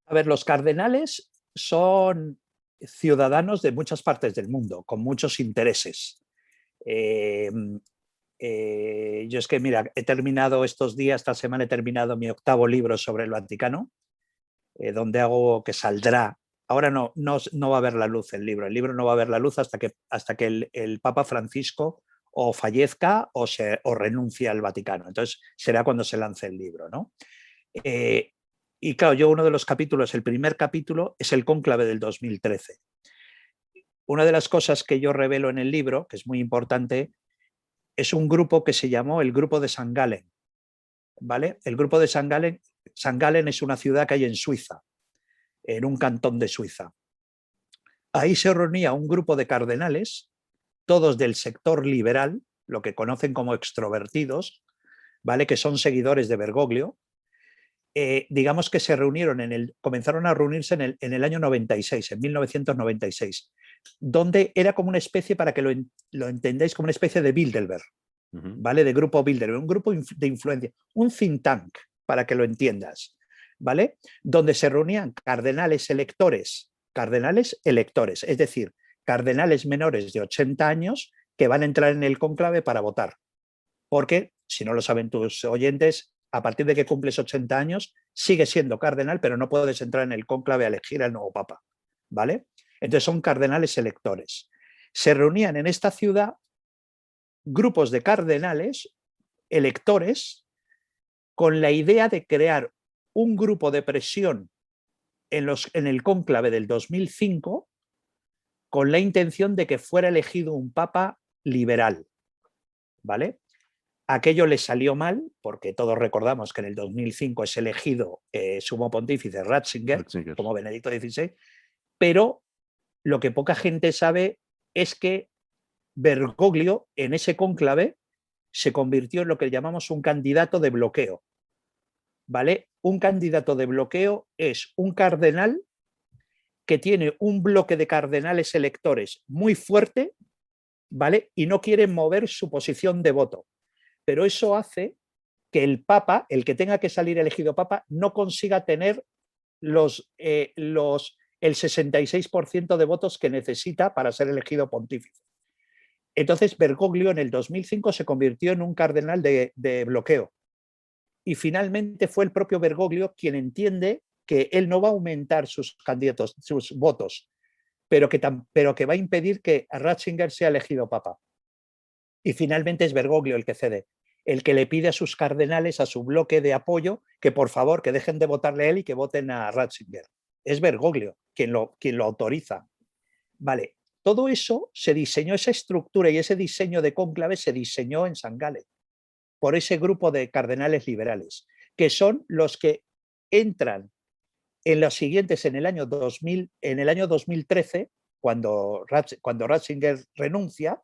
a ver, los cardenales son ciudadanos de muchas partes del mundo, con muchos intereses. Eh, yo es que, mira, he terminado estos días, esta semana he terminado mi octavo libro sobre el Vaticano, donde hago que saldrá. Ahora no va a ver la luz el libro no va a ver la luz hasta que el Papa Francisco o fallezca o renuncie al Vaticano. Entonces será cuando se lance el libro, ¿no? Eh, y claro, yo uno de los capítulos, el primer capítulo, es el cónclave del 2013. Una de las cosas que yo revelo en el libro, que es muy importante, es un grupo que se llamó el Grupo de San Galen, ¿vale? El Grupo de San Galen es una ciudad que hay en Suiza, en un cantón de Suiza. Ahí se reunía un grupo de cardenales, todos del sector liberal, lo que conocen como extrovertidos, ¿vale? Que son seguidores de Bergoglio, digamos que se reunieron comenzaron a reunirse en el año 96, en 1996, donde era como una especie, para que lo entendáis, como una especie de Bilderberg, ¿vale? De grupo Bilderberg, un grupo de influencia, un think tank, para que lo entiendas, ¿vale? Donde se reunían cardenales electores, es decir, cardenales menores de 80 años que van a entrar en el cónclave para votar. Porque, si no lo saben tus oyentes, a partir de que cumples 80 años, sigues siendo cardenal, pero no puedes entrar en el cónclave a elegir al nuevo papa, ¿vale? Entonces son cardenales electores. Se reunían en esta ciudad grupos de cardenales electores con la idea de crear un grupo de presión en el cónclave del 2005 con la intención de que fuera elegido un papa liberal, ¿vale? Aquello le salió mal, porque todos recordamos que en el 2005 es elegido sumo pontífice Ratzinger, como Benedicto XVI, pero lo que poca gente sabe es que Bergoglio en ese cónclave se convirtió en lo que llamamos un candidato de bloqueo, ¿vale? Un candidato de bloqueo es un cardenal que tiene un bloque de cardenales electores muy fuerte, ¿vale? Y no quiere mover su posición de voto. Pero eso hace que el papa, el que tenga que salir elegido papa, no consiga tener el 66% de votos que necesita para ser elegido pontífice. Entonces Bergoglio en el 2005 se convirtió en un cardenal de bloqueo. Y finalmente fue el propio Bergoglio quien entiende que él no va a aumentar sus candidatos, sus votos, pero que va a impedir que Ratzinger sea elegido papa. Y finalmente es Bergoglio el que cede, el que le pide a sus cardenales, a su bloque de apoyo, que por favor que dejen de votarle a él y que voten a Ratzinger. Es Bergoglio quien lo autoriza. Vale, todo eso se diseñó, esa estructura y ese diseño de cónclave se diseñó en San Gales por ese grupo de cardenales liberales, que son los que entran en los siguientes, en el año 2013, cuando Ratzinger renuncia,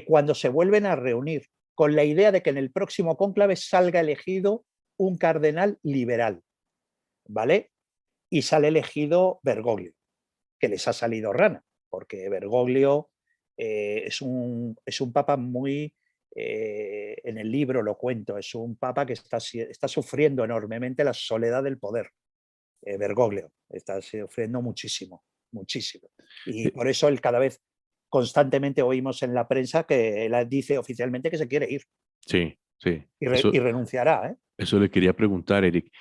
cuando se vuelven a reunir con la idea de que en el próximo cónclave salga elegido un cardenal liberal, ¿vale? Y sale elegido Bergoglio, que les ha salido rana, porque Bergoglio es un papa muy, en el libro lo cuento, es un papa que está sufriendo enormemente la soledad del poder. Bergoglio está sufriendo muchísimo, muchísimo. Y por eso él cada vez constantemente oímos en la prensa que él dice oficialmente que se quiere ir. Sí, sí. Y renunciará. Eso le quería preguntar, Eric.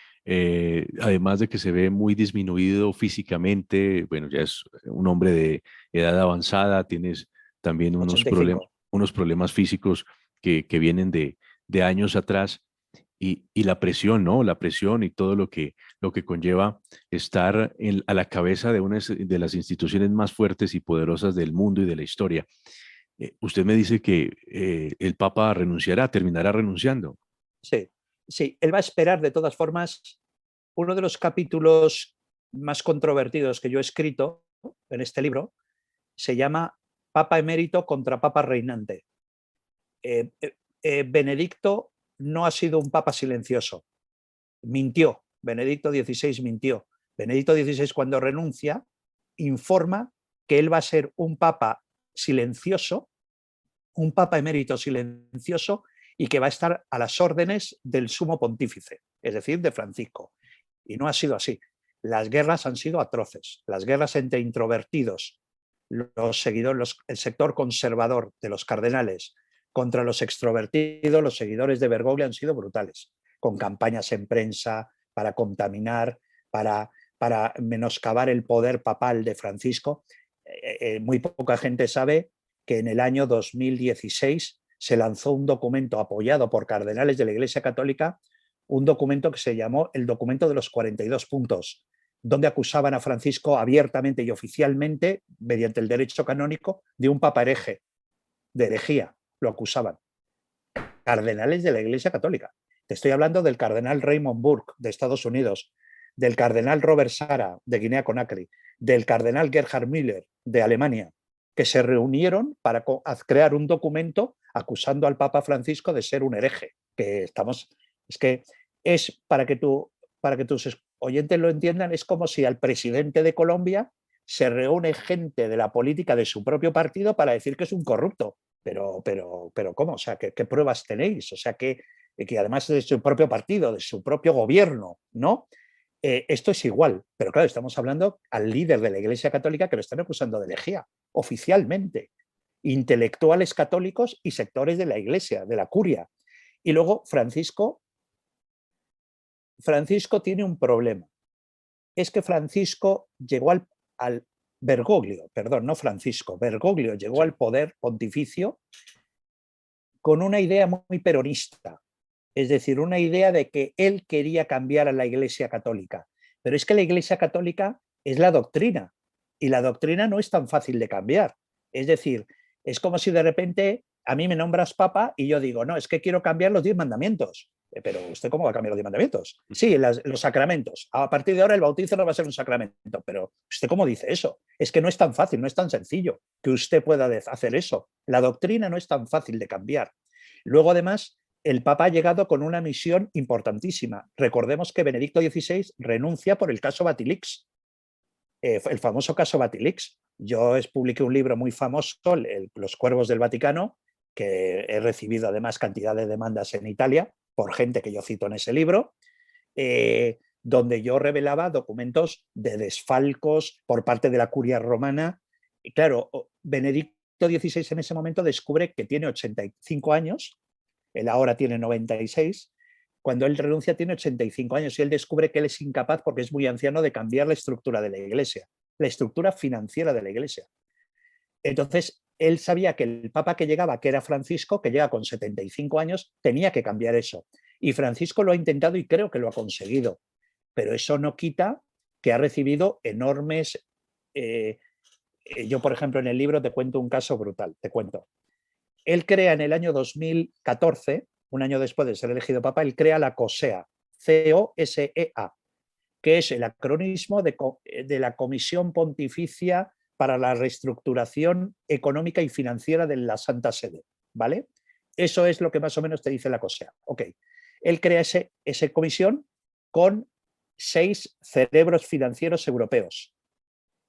Además de que se ve muy disminuido físicamente, bueno, ya es un hombre de edad avanzada, tienes también unos problemas físicos que vienen de años atrás y la presión, ¿no? La presión y todo lo que conlleva estar a la cabeza de una de las instituciones más fuertes y poderosas del mundo y de la historia. Usted me dice que el Papa renunciará, terminará renunciando. Sí, sí, él va a esperar de todas formas. Uno de los capítulos más controvertidos que yo he escrito en este libro se llama Papa emérito contra Papa reinante. Benedicto no ha sido un papa silencioso. Mintió. Benedicto XVI mintió. Benedicto XVI, cuando renuncia, informa que él va a ser un papa silencioso, un papa emérito silencioso, y que va a estar a las órdenes del sumo pontífice, es decir, de Francisco. Y no ha sido así. Las guerras han sido atroces. Las guerras entre introvertidos, los seguidores, el sector conservador de los cardenales, contra los extrovertidos, los seguidores de Bergoglio, han sido brutales, con campañas en prensa para contaminar, para menoscabar el poder papal de Francisco. Muy poca gente sabe que en el año 2016 se lanzó un documento apoyado por cardenales de la Iglesia Católica, un documento que se llamó el documento de los 42 puntos, donde acusaban a Francisco abiertamente y oficialmente, mediante el derecho canónico, de un papa hereje, de herejía, lo acusaban. Cardenales de la Iglesia Católica. Te estoy hablando del cardenal Raymond Burke de Estados Unidos, del cardenal Robert Sara de Guinea Conakry, del cardenal Gerhard Müller de Alemania. que se reunieron para crear un documento acusando al Papa Francisco de ser un hereje. Es que es para que tus oyentes lo entiendan, es como si al presidente de Colombia se reúne gente de la política de su propio partido para decir que es un corrupto. Pero ¿cómo? O sea, ¿qué pruebas tenéis? O sea, que además de su propio partido, de su propio gobierno, ¿no? Esto es igual, pero claro, estamos hablando al líder de la Iglesia Católica que lo están acusando de herejía, oficialmente. Intelectuales católicos y sectores de la Iglesia, de la curia. Y luego Francisco tiene un problema. Es que Francisco llegó al Bergoglio, perdón, no Francisco, Bergoglio llegó al poder pontificio con una idea muy peronista, es decir, una idea de que él quería cambiar a la Iglesia Católica. Pero es que la Iglesia Católica es la doctrina y la doctrina no es tan fácil de cambiar. Es decir, es como si de repente a mí me nombras papa y yo digo, no, es que quiero cambiar los 10 mandamientos. Pero ¿usted cómo va a cambiar los 10 mandamientos? Sí, los sacramentos. A partir de ahora el bautizo no va a ser un sacramento. Pero ¿usted cómo dice eso? Es que no es tan fácil, no es tan sencillo que usted pueda hacer eso. La doctrina no es tan fácil de cambiar. Luego, además, el Papa ha llegado con una misión importantísima. Recordemos que Benedicto XVI renuncia por el caso Batilix, el famoso caso Batilix. Yo publiqué un libro muy famoso, Los Cuervos del Vaticano, que he recibido además cantidad de demandas en Italia por gente que yo cito en ese libro, donde yo revelaba documentos de desfalcos por parte de la curia romana. Y claro, Benedicto XVI en ese momento descubre que tiene 85 años, él ahora tiene 96, cuando él renuncia tiene 85 años y él descubre que él es incapaz, porque es muy anciano, de cambiar la estructura de la Iglesia, la estructura financiera de la Iglesia. Entonces, él sabía que el Papa que llegaba, que era Francisco, que llega con 75 años, tenía que cambiar eso. Y Francisco lo ha intentado y creo que lo ha conseguido. Pero eso no quita que ha recibido enormes... yo, por ejemplo, en el libro te cuento un caso brutal, te cuento. Él crea en el año 2014, un año después de ser elegido Papa, él crea la COSEA, COSEA, que es el acronismo de la Comisión Pontificia para la Reestructuración Económica y Financiera de la Santa Sede, ¿vale? Eso es lo que más o menos te dice la COSEA. Ok. Él crea esa comisión con 6 cerebros financieros europeos,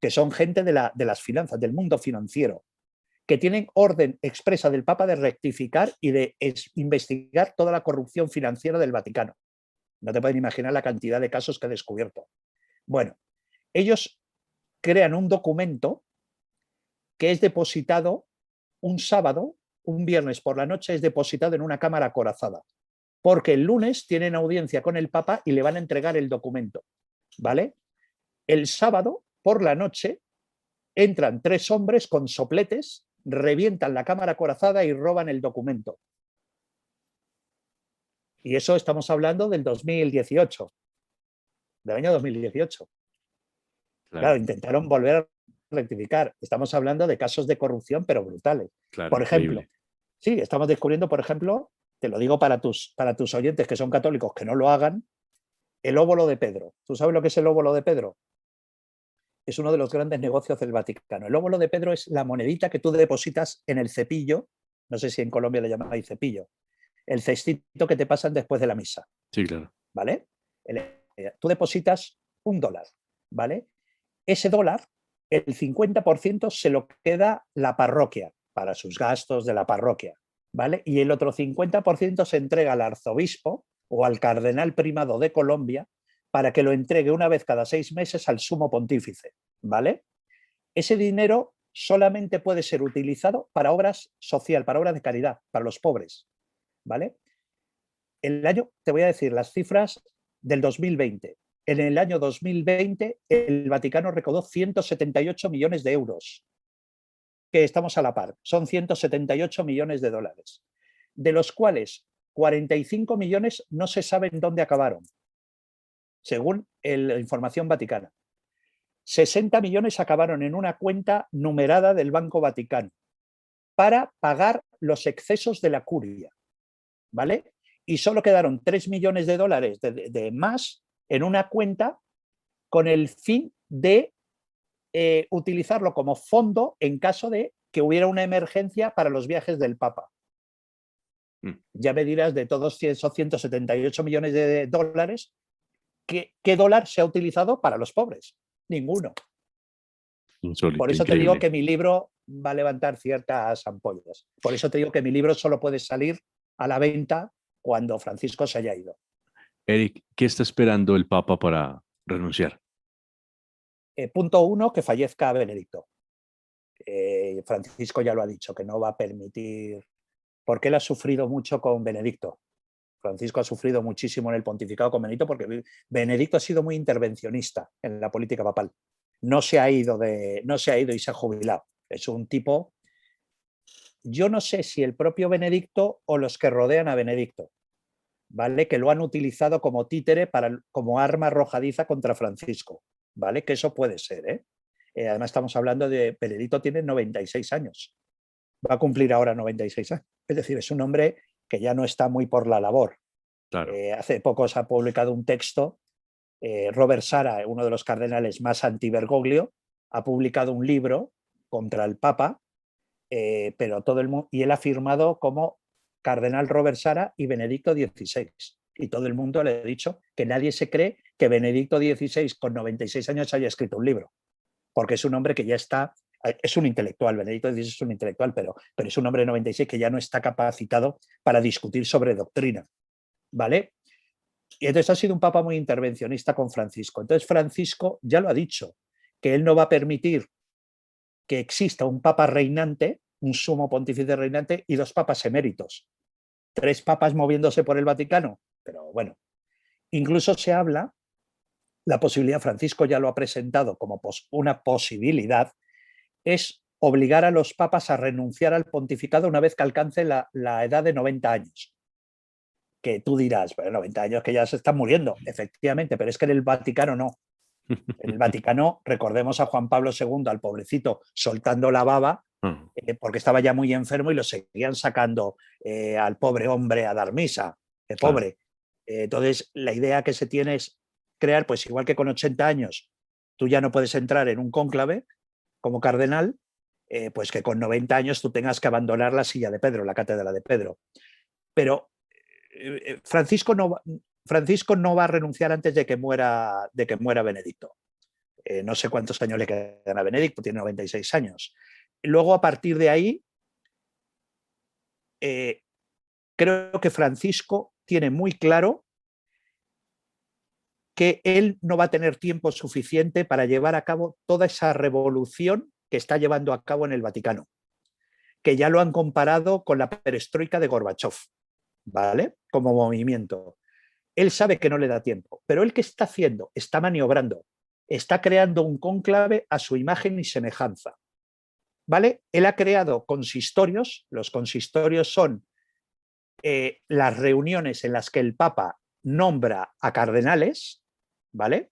que son gente de las finanzas, del mundo financiero, que tienen orden expresa del Papa de rectificar y de investigar toda la corrupción financiera del Vaticano. No te pueden imaginar la cantidad de casos que he descubierto. Bueno, ellos crean un documento que es depositado un sábado, un viernes por la noche, es depositado en una cámara acorazada, porque el lunes tienen audiencia con el Papa y le van a entregar el documento, ¿vale? El sábado por la noche entran 3 hombres con sopletes, revientan la cámara acorazada y roban el documento. Y eso estamos hablando del 2018, del año 2018. Claro, intentaron volver a rectificar. Estamos hablando de casos de corrupción, pero brutales. Claro, por ejemplo, increíble. sí, estamos descubriendo, por ejemplo, te lo digo para tus oyentes que son católicos, que no lo hagan, el óbolo de Pedro. ¿Tú sabes lo que es el óbolo de Pedro? Es uno de los grandes negocios del Vaticano. El óbolo de Pedro es la monedita que tú depositas en el cepillo, no sé si en Colombia le llamáis cepillo, el cestito que te pasan después de la misa. Sí, claro. ¿Vale? Tú depositas $1, ¿vale? Ese dólar, el 50% se lo queda la parroquia para sus gastos de la parroquia, ¿vale? Y el otro 50% se entrega al arzobispo o al cardenal primado de Colombia para que lo entregue una vez cada 6 meses al sumo pontífice, ¿vale? Ese dinero solamente puede ser utilizado para obras sociales, para obras de caridad, para los pobres, ¿vale? Te voy a decir las cifras del 2020. En el año 2020 el Vaticano recaudó 178 millones de euros, que estamos a la par, son 178 millones de dólares, de los cuales 45 millones no se sabe en dónde acabaron, según la información vaticana. 60 millones acabaron en una cuenta numerada del Banco Vaticano para pagar los excesos de la curia, ¿vale? Y solo quedaron 3 millones de dólares de más en una cuenta con el fin de utilizarlo como fondo en caso de que hubiera una emergencia para los viajes del Papa. Ya me dirás, de todos esos 178 millones de dólares, ¿qué dólar se ha utilizado para los pobres? Ninguno. Insólito, Por eso te digo increíble. que mi libro va a levantar ciertas ampollas. Por eso te digo que mi libro solo puede salir a la venta cuando Francisco se haya ido. Eric, ¿qué está esperando el Papa para renunciar? Punto uno, que fallezca Benedicto. Francisco ya lo ha dicho, que no va a permitir, porque él ha sufrido mucho con Benedicto. Francisco ha sufrido muchísimo en el pontificado con Benedicto porque Benedicto ha sido muy intervencionista en la política papal. No se ha ido y se ha jubilado. Es un tipo. Yo no sé si el propio Benedicto o los que rodean a Benedicto, ¿vale? Que lo han utilizado como títere como arma arrojadiza contra Francisco, ¿vale? Que eso puede ser, ¿eh? Además estamos hablando de Benedicto tiene 96 años. Va a cumplir ahora 96 años. Es decir, es un hombre que ya no está muy por la labor. Claro. Hace poco se ha publicado un texto, Robert Sara, uno de los cardenales más anti-Bergoglio, ha publicado un libro contra el Papa, pero todo el mundo, y él ha firmado como cardenal Robert Sara y Benedicto XVI. Y todo el mundo le ha dicho que nadie se cree que Benedicto XVI con 96 años haya escrito un libro, porque es un hombre que ya está, es un intelectual, Benedicto XVI es un intelectual, pero es un hombre de 96 que ya no está capacitado para discutir sobre doctrina, ¿vale? Y entonces ha sido un papa muy intervencionista con Francisco. Entonces Francisco ya lo ha dicho, que él no va a permitir que exista un papa reinante, un sumo pontífice reinante y dos papas eméritos. 3 papas moviéndose por el Vaticano. Pero bueno, incluso se habla, la posibilidad, Francisco ya lo ha presentado como una posibilidad, es obligar a los papas a renunciar al pontificado una vez que alcance la edad de 90 años. Que tú dirás, bueno, 90 años que ya se están muriendo, efectivamente, pero es que en el Vaticano no. En el Vaticano, recordemos a Juan Pablo II, al pobrecito, soltando la baba, porque estaba ya muy enfermo y lo seguían sacando al pobre hombre a dar misa, Claro. pobre. Entonces, la idea que se tiene es crear, pues igual que con 80 años, tú ya no puedes entrar en un cónclave como cardenal, pues que con 90 años tú tengas que abandonar la silla de Pedro, la cátedra de Pedro. Pero Francisco no va a renunciar antes de que muera Benedicto. No sé cuántos años le quedan a Benedicto, tiene 96 años. Luego, a partir de ahí, creo que Francisco tiene muy claro que él no va a tener tiempo suficiente para llevar a cabo toda esa revolución que está llevando a cabo en el Vaticano, que ya lo han comparado con la perestroika de Gorbachev, ¿vale? Como movimiento. Él sabe que no le da tiempo, pero él, ¿qué está haciendo? Está maniobrando, está creando un cónclave a su imagen y semejanza, ¿vale? Él ha creado consistorios, los consistorios son las reuniones en las que el Papa nombra a cardenales, ¿vale?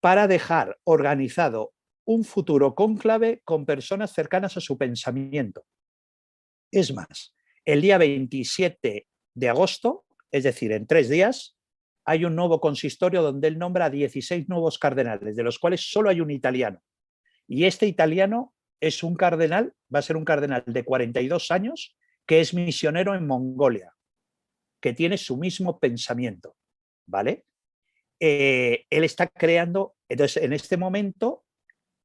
Para dejar organizado un futuro cónclave con personas cercanas a su pensamiento. Es más, el día 27 de agosto, es decir, en 3 días, hay un nuevo consistorio donde él nombra a 16 nuevos cardenales, de los cuales solo hay un italiano. Y este italiano es un cardenal, va a ser un cardenal de 42 años, que es misionero en Mongolia, que tiene su mismo pensamiento, ¿vale? Él está creando, entonces en este momento,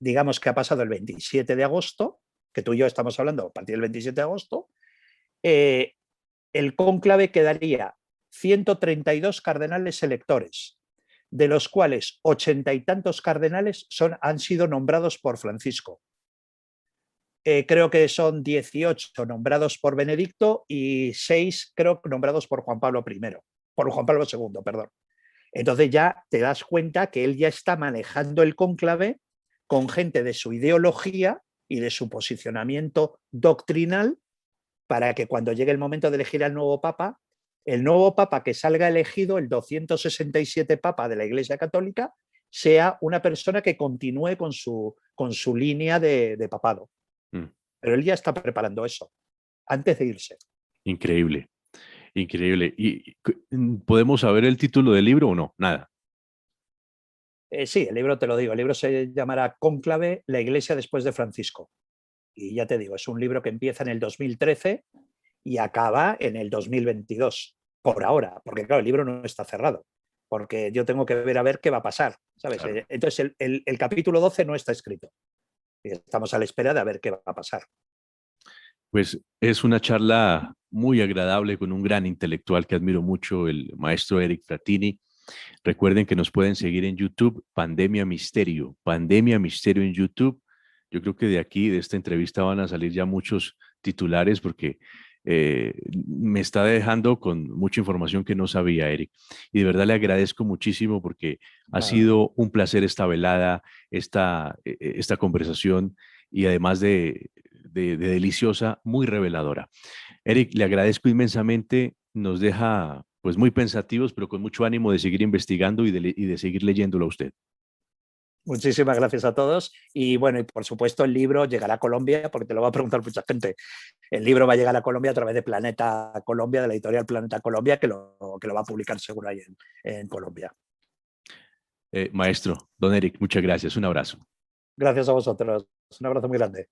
digamos que ha pasado el 27 de agosto, que tú y yo estamos hablando a partir del 27 de agosto, el cónclave quedaría 132 cardenales electores, de los cuales 80 y tantos cardenales han sido nombrados por Francisco. Creo que son 18 nombrados por Benedicto y 6 creo nombrados por Juan Pablo I, por Juan Pablo II, perdón. Entonces ya te das cuenta que él ya está manejando el cónclave con gente de su ideología y de su posicionamiento doctrinal para que cuando llegue el momento de elegir al nuevo papa, el nuevo papa que salga elegido, el 267 papa de la Iglesia Católica, sea una persona que continúe con su línea de papado. Pero él ya está preparando eso, antes de irse. Increíble, increíble. ¿Y podemos saber el título del libro o no? Nada. Sí, el libro te lo digo, el libro se llamará Cónclave, la Iglesia después de Francisco. Y ya te digo, es un libro que empieza en el 2013 y acaba en el 2022, por ahora, porque claro, el libro no está cerrado, porque yo tengo que ver a ver qué va a pasar, ¿sabes? Claro. Entonces el capítulo 12 no está escrito y estamos a la espera de a ver qué va a pasar. Pues es una charla muy agradable con un gran intelectual que admiro mucho, el maestro Eric Fratini. Recuerden que nos pueden seguir en YouTube, Pandemia Misterio en YouTube. Yo creo que de aquí, de esta entrevista, van a salir ya muchos titulares porque me está dejando con mucha información que no sabía, Eric. Y de verdad le agradezco muchísimo porque ha Nada, sido un placer esta velada, esta conversación y además de deliciosa, muy reveladora. Eric, le agradezco inmensamente, nos deja pues muy pensativos, pero con mucho ánimo de seguir investigando y de seguir leyéndolo a usted. muchísimas gracias a todos y bueno, y por supuesto el libro llegará a Colombia porque te lo va a preguntar mucha gente. El libro va a llegar a Colombia a través de Planeta Colombia, de la editorial Planeta Colombia, que lo va a publicar seguro ahí en Colombia. Maestro, don Eric, muchas gracias. Un abrazo. Gracias a vosotros. Un abrazo muy grande.